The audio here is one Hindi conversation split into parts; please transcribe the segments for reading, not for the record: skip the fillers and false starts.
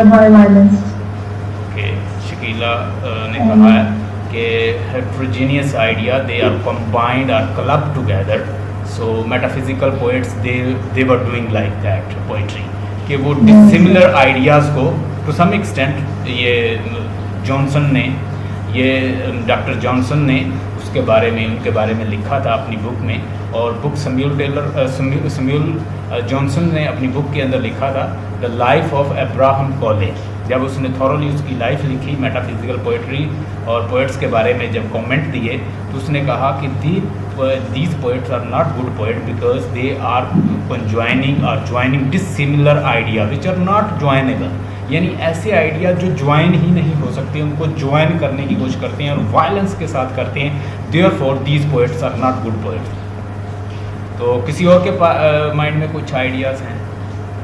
violence. कि शकीला ने कहा है कि heterogeneous idea they are combined or clubbed together. So metaphysical poets they were doing like that poetry कि वो dissimilar ideas को to some extent ये जॉनसन ने ये डॉक्टर जॉनसन ने उसके बारे में उनके बारे में लिखा था अपनी बुक में। और बुक सम्यूल जॉनसन ने अपनी बुक के अंदर लिखा था द लाइफ ऑफ अब्राहम कॉले। जब उसने थॉरली उसकी लाइफ लिखी मेटाफिजिकल पोइट्री और पोइट्स के बारे में जब कमेंट दिए तो उसने कहा कि these poets are not good poet because they are joining dissimilar idea which are not joinable. यानी ऐसे आइडिया जो ज्वाइन ही नहीं हो सकते उनको ज्वाइन करने की कोशिश करते हैं और वायलेंस के साथ करते हैं। Therefore these poets are not good poets. तो किसी और के माइंड में कुछ आइडियाज़ हैं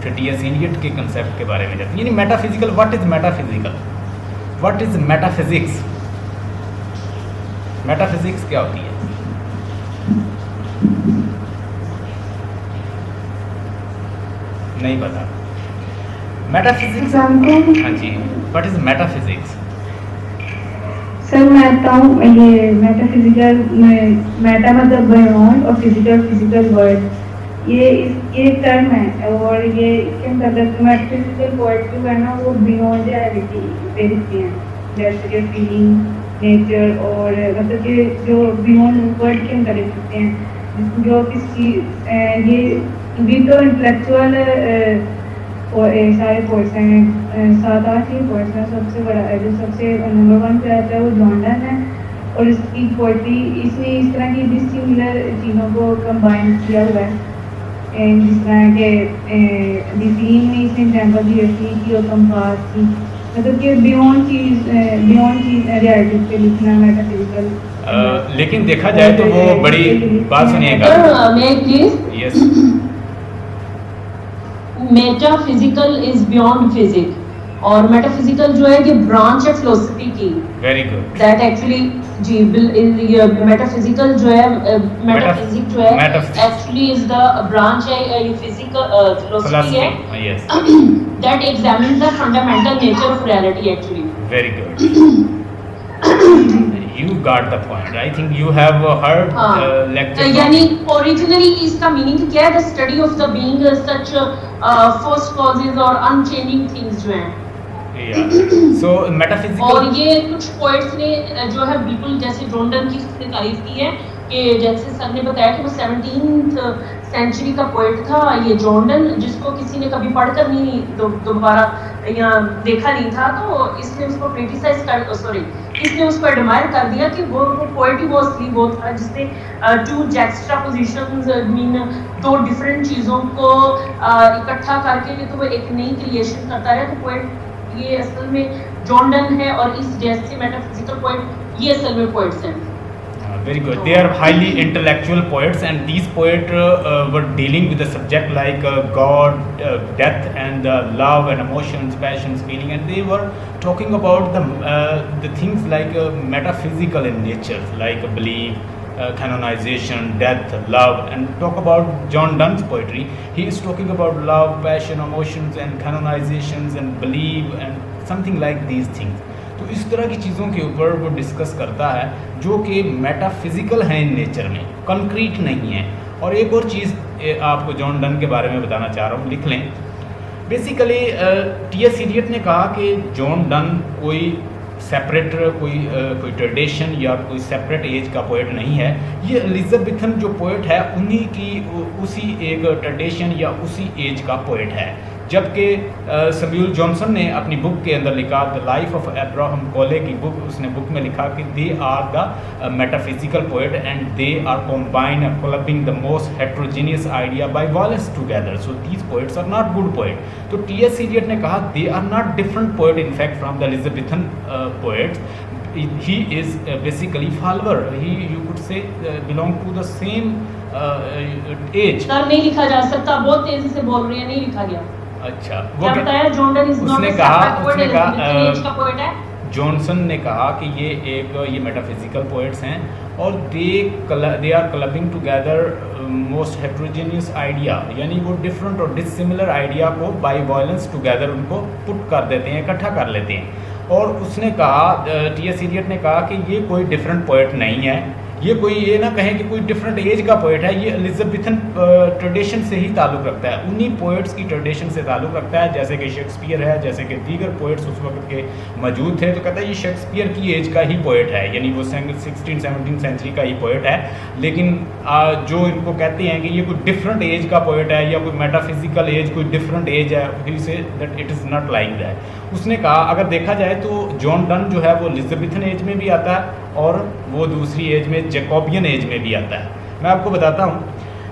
टी.एस. इलियट के कंसेप्ट के बारे में जाते हैं यानी metaphysical. What is metaphysical? What is metaphysics? Metaphysics क्या होती है? नहीं पता। मेटाफिजिक्स हाँ जी, व्हाट इज़ मेटाफिजिक्स? सर मैं बताऊँ ये मेटाफिजिकल मेटा मतलब बियॉन्ड और फिजिकल वर्ड ये टर्म है और ये इसके अंतर्गत मेटाफिजिकल वर्ड जो है ना वो बियॉन्ड रियलिटी पे लिखते हैं जैसे कि फीलिंग नेचर और मतलब कि जो बियॉन्ड वर्ड के अंदर लिखते हैं जो किसी ये भी तो इंटेलेक्चुअल सारे कोर्स हैं 7-8 ही कोर्स हैं। सबसे बड़ा जो सबसे नंबर 1 पे आता है वो जॉर्डन है और इसकी पोइट्री इसने इस तरह की डिसिमिलर चीज़ों को कंबाइन किया हुआ है जिस तरह के डिज़ीन में इसने एग्जाम्पल दी रखी कि और कंपास की मतलब कि बियॉन्ड चीज़ रियलिटी पे लिखना मेटाफिजिकल। लेकिन देखा जाए तो वो बड़ी बात सुनिएगा। Yes metaphysical is beyond physic और मेटाफिजिकल जो है कि ब्रांच है फिलोसफी की। Very good. दैट एक्चुअली जी मेटाफिजिकल जो है मेटाफिजिक जो है एक्चुअली इज द ब्रांच है फिजिकल फिलोसफी है that examines the fundamental nature of reality actually. Very good. You got the point. I think you have heard lecture. यानी ओरिजिनली इसका मीनिंग क्या है? The study of the being such first causes और अनचेंजिंग थिंग्स जो हैं। So metaphysical और ये कुछ पोइट्स ने जो है बिल्कुल जैसे जॉर्डन की उसने तारीफ की है कि जैसे सर ने बताया कि वो 17th सेंचुरी का पोइट था ये जॉर्डन जिसको किसी ने कभी पढ़कर नहीं दोबारा यहाँ देखा नहीं था। तो इसने उसको क्रिटिसाइज कर इसने उसको एडमायर कर दिया कि वो पोइट ही वो असली वो था जिसने टू जैक्सट्रापोजिशंस मीन दो डिफरेंट चीज़ों को इकट्ठा करके तो वो एक नई क्रिएशन करता है। तो पोइट ये असल में जॉर्डन है और इस जैसे मेटाफिजिकल पोइट ये असल में पोइट्स हैं। Very good. They are highly intellectual poets, and these poets were dealing with the subject like God, death, and love, and emotions, passions, feeling, and they were talking about the things like metaphysical in nature, like belief, canonization, death, love, and talk about John Donne's poetry. He is talking about love, passion, emotions, and canonizations, and belief, and something like these things. तो इस तरह की चीज़ों के ऊपर वो डिस्कस करता है जो कि मेटाफिजिकल है इन नेचर में, कंक्रीट नहीं है। और एक और चीज़ आपको जॉन डन के बारे में बताना चाह रहा हूँ, लिख लें। Basically T.S.. इलियट ने कहा कि जॉन डन कोई सेपरेट कोई ट्रेडिशन या कोई सेपरेट एज का पोइट नहीं है। ये एलिजाबेथन जो पोइट है उन्हीं की उसी एक ट्रेडिशन या उसी एज का पोइट है। जबकि सम्यूल जॉनसन ने अपनी बुक के अंदर लिखा द लाइफ ऑफ अब्राहम कॉले की बुक, उसने बुक में लिखा कि they are the metaphysical poet and they are combine clubbing the most heterogeneous idea by violence together, so these poets are not good poet. तो टी.एस. इलियट ने कहा they are not different poet in fact from the Elizabethan poets, he is basically follower, you could say belong to the same age। Sir नहीं लिखा जा सकता, बहुत तेजी से बोल रही है, नहीं लिखा गया। अच्छा क्या बताया? जॉर्डन इज नॉट उसने कहा का पोइट है। जॉनसन ने कहा कि ये मेटाफिजिकल पोइट्स हैं और they are clubbing together most heterogeneous idea, यानी वो डिफरेंट और डिसिमिलर आइडिया को बाय वायलेंस टुगेदर उनको पुट कर देते हैं, इकट्ठा कर लेते हैं। और उसने कहा, टी.एस. इलियट ने कहा कि ये कोई डिफरेंट पोइट नहीं है, ये ना कहें कि कोई डिफरेंट एज का पोइट है, ये एलिजाबेथन ट्रेडिशन से ही ताल्लुक़ रखता है, उन्हीं पोइट्स की ट्रेडिशन से ताल्लुक़ रखता है, जैसे कि शेक्सपियर है, जैसे कि दीगर पोइट्स उस वक्त के मौजूद थे। तो कहता है ये शेक्सपियर की एज का ही पोइट है, यानी वो 16-17 सेंचुरी का ही पोइट है। लेकिन जो इनको कहते हैं कि ये कोई डिफरेंट एज का पोइट है या कोई मेटाफिजिकल एज, कोई डिफरेंट एज है, he say that it is not like that. उसने कहा अगर देखा जाए तो जॉन डन जो है वो एलिजाबेथन एज में भी आता है और वो दूसरी एज में जैकोबियन एज में भी आता है। मैं आपको बताता हूँ,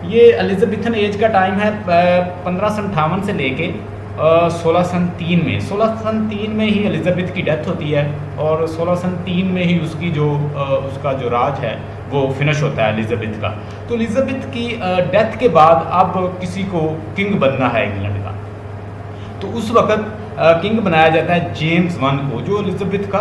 ये एलिजाबेथन एज का टाइम है 1558 से लेके 1603 में। 1603 में ही एलिजाबेथ की डेथ होती है और 1603 में ही उसका जो राज है वो फिनिश होता है एलिजाबेथ का। तो एलिजाबेथ की डेथ के बाद अब किसी को किंग बनना है इंग्लैंड का, तो उस वक्त किंग बनाया जाता है जेम्स वन को, जो एलिजाबेथ का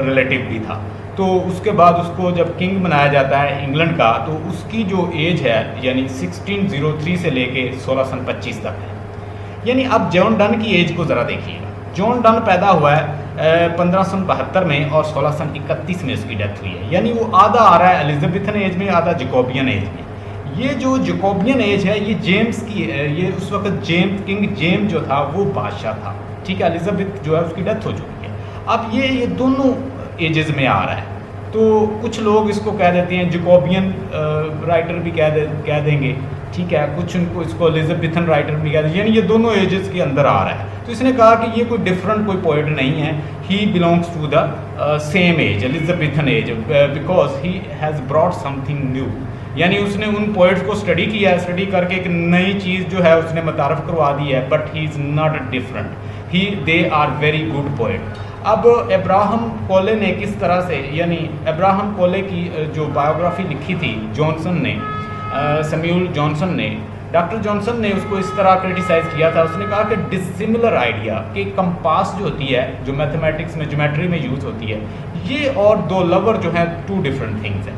रिलेटिव भी था। तो उसके बाद उसको जब किंग बनाया जाता है इंग्लैंड का, तो उसकी जो एज है यानी 1603 से लेके 1625 तक है। यानी अब जॉन डन की एज को ज़रा देखिएगा। जॉन डन पैदा हुआ है 1572 में और 1631 में उसकी डेथ हुई है, यानी वो आधा आ रहा है एलिजाबेथन एज में, आधा जैकोबियन एज में। ये जो जैकोबियन एज है ये जेम्स की, ये उस वक्त किंग जेम्स जो था वो बादशाह था, ठीक है। एलिजाबेथ जो है उसकी डेथ हो चुकी है। अब ये दोनों एजेस में आ रहा है, तो कुछ लोग इसको कह देते हैं जैकोबियन राइटर भी कह देंगे, ठीक है। कुछ उनको इसको एलिजाबेथन राइटर भी कह देंगे, यानी ये दोनों एजेस के अंदर आ रहा है। तो इसने कहा कि ये कोई डिफरेंट कोई पोइट नहीं है, he belongs to the same age, Elizabethan age, because he has brought something new. यानी उसने उन पोइट्स को स्टडी किया है, स्टडी करके एक नई चीज़ जो है उसने मुतारफ़ करवा दी है, but he is not different, they are very good poet. अब अब्राहम कोले ने किस तरह से, यानी अब्राहम कोले की जो बायोग्राफी लिखी थी जॉनसन ने, सैमुअल जॉनसन ने, डॉक्टर जॉनसन ने उसको इस तरह क्रिटिसाइज़ किया था। उसने कहा कि डिसिमिलर आइडिया कि कंपास जो होती है, जो मैथमेटिक्स में ज्योमेट्री में यूज़ होती है, ये और दो लवर जो हैं टू डिफरेंट थिंग्स हैं।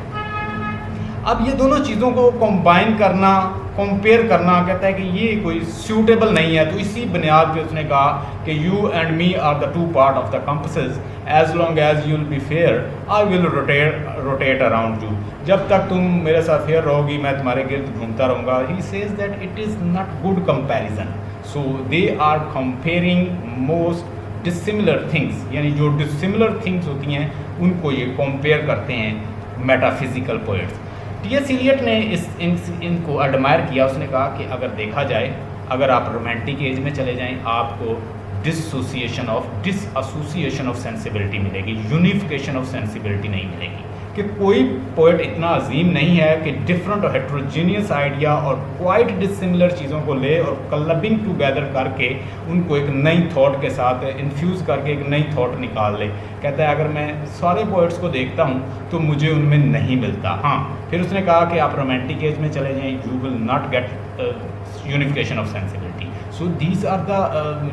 अब ये दोनों चीज़ों को कंबाइन करना, कंपेयर करना, कहता है कि ये कोई सूटेबल नहीं है। तो इसी बुनियाद पे उसने कहा कि you and me are the two part of the compasses, as long as you will be fair I will rotate around you. जब तक तुम मेरे साथ फेयर रहोगी मैं तुम्हारे गिर्द घूमता रहूँगा। He says that it is not good comparison, so they are comparing most dissimilar things, यानी जो डिसिमिलर थिंग्स होती हैं उनको ये कंपेयर करते हैं मेटाफिजिकल पोइट्स। टी.एस. इलियट ने इनको एडमायर किया। उसने कहा कि अगर देखा जाए, अगर आप रोमांटिक एज में चले जाएं, आपको डिसोसिएशन ऑफ सेंसिबिलिटी मिलेगी, यूनिफिकेशन ऑफ सेंसिबिलिटी नहीं मिलेगी। कि कोई पोइट इतना अजीम नहीं है कि डिफरेंट और हेट्रोजीनियस आइडिया और क्वाइट डिसिमिलर चीज़ों को ले और क्लबिंग टुगेदर करके उनको एक नई थॉट के साथ इन्फ्यूज़ करके एक नई थॉट निकाल ले। कहता है अगर मैं सारे पोइट्स को देखता हूँ तो मुझे उनमें नहीं मिलता। हाँ, फिर उसने कहा कि आप रोमांटिक एज में चले जाएँ, you will not gate unification of sensibility. So these are the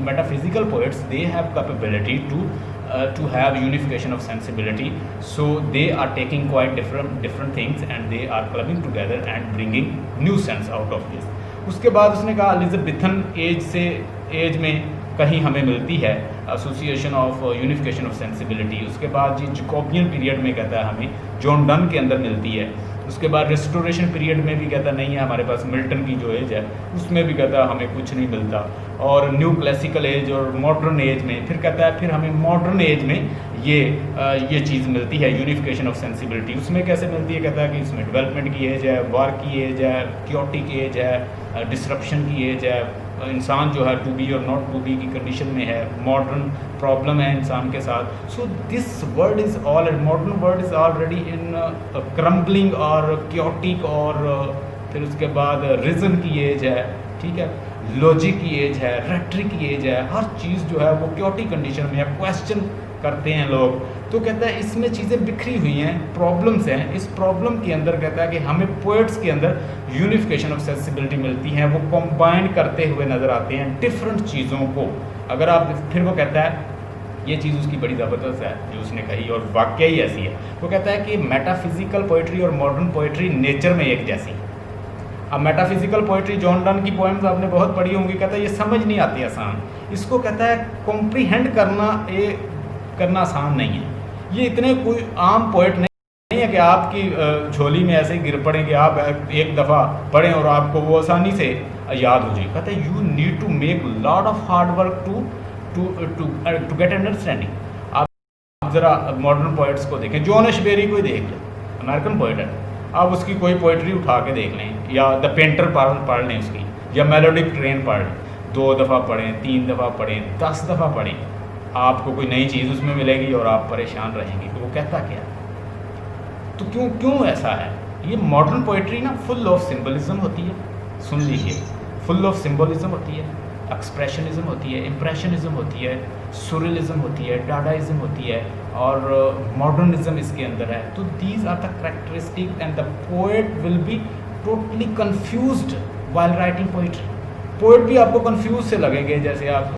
metaphysical poets. They have capability to have unification of sensibility. So they are taking quite different things and they are clubbing together and bringing new sense out of this. उसके बाद उसने कहा एलिजाबेथन एज में कहीं हमें मिलती है association of unification of sensibility. उसके बाद ये जैकोबियन पीरियड में कहता है हमें जॉन डन के अंदर मिलती है। उसके बाद रेस्टोरेशन पीरियड में भी कहता नहीं है हमारे पास, मिल्टन की जो एज है उसमें भी कहता है हमें कुछ नहीं मिलता। और न्यू क्लासिकल एज और मॉडर्न एज में फिर कहता है फिर हमें मॉडर्न एज में ये चीज़ मिलती है यूनिफिकेशन ऑफ सेंसिबिलिटी। उसमें कैसे मिलती है? कहता है कि इसमें डेवलपमेंट की एज है, वार की एज है, क्योटिक एज है, डिसरप्शन की एज है, इंसान जो है टू बी और नॉट टू बी की कंडीशन में है, मॉडर्न प्रॉब्लम है इंसान के साथ। So this world is all modern world is already in crumbling और क्योटिक, और फिर उसके बाद रिजन की एज है, ठीक है, लॉजिक की एज है, रेट्रिक की एज है, हर चीज़ जो है वो क्योटिक कंडीशन में है, क्वेश्चन करते हैं लोग। तो कहता है इसमें चीज़ें बिखरी हुई हैं, प्रॉब्लम्स हैं। इस प्रॉब्लम के अंदर कहता है कि हमें पोएट्स के अंदर यूनिफिकेशन ऑफ सेंसिबिलिटी मिलती है, वो कंबाइन करते हुए नज़र आते हैं डिफरेंट चीज़ों को। अगर आप फिर वो कहता है ये चीज़ उसकी बड़ी ज़बरदस्त है जो उसने कही, और वाकई ही ऐसी है। वो कहता है कि मेटाफिज़िकल पोइट्री और मॉडर्न पोइट्री नेचर में एक जैसी। अब मेटाफिज़िकल पोइट्री, जॉन डन की पोएम्स आपने बहुत पढ़ी होंगी, कहता है ये समझ नहीं आती आसान, इसको कहता है कॉम्प्रीहेंड करना आसान नहीं है। ये इतने कोई आम पोइट नहीं है कि आपकी झोली में ऐसे ही गिर पड़े कि आप एक दफ़ा पढ़ें और आपको वो आसानी से याद हो जाए। कहता है you need to make lot of hard work to get understanding. आप ज़रा मॉडर्न पोइट्स को देखें, जॉन एशबेरी को ही देख लें, अमेरिकन पोइट है, आप उसकी कोई पोइट्री उठा के देख लें, या द पेंटर पढ़ लें उसकी, या मेलोडिक ट्रेन पढ़ लें, 2 दफ़ा पढ़ें, 3 दफ़ा पढ़ें, 10 दफ़ा पढ़ें, आपको कोई नई चीज़ उसमें मिलेगी और आप परेशान रहेंगे कि वो कहता क्या है। तो क्यों ऐसा है? ये मॉडर्न पोइट्री ना फुल ऑफ सिंबलिज्म होती है, सुन लीजिए, फुल ऑफ सिंबलिज्म होती है, एक्सप्रेशनिज्म होती है, इम्प्रेशनिज्म होती है, सुरिलिज्म होती है, डाडाइज्म होती है, और मॉडर्निज्म इसके अंदर है। तो these are the characteristic and the poet will be totally confused while writing poetry. Poet भी आपको कन्फ्यूज से लगेंगे, जैसे आप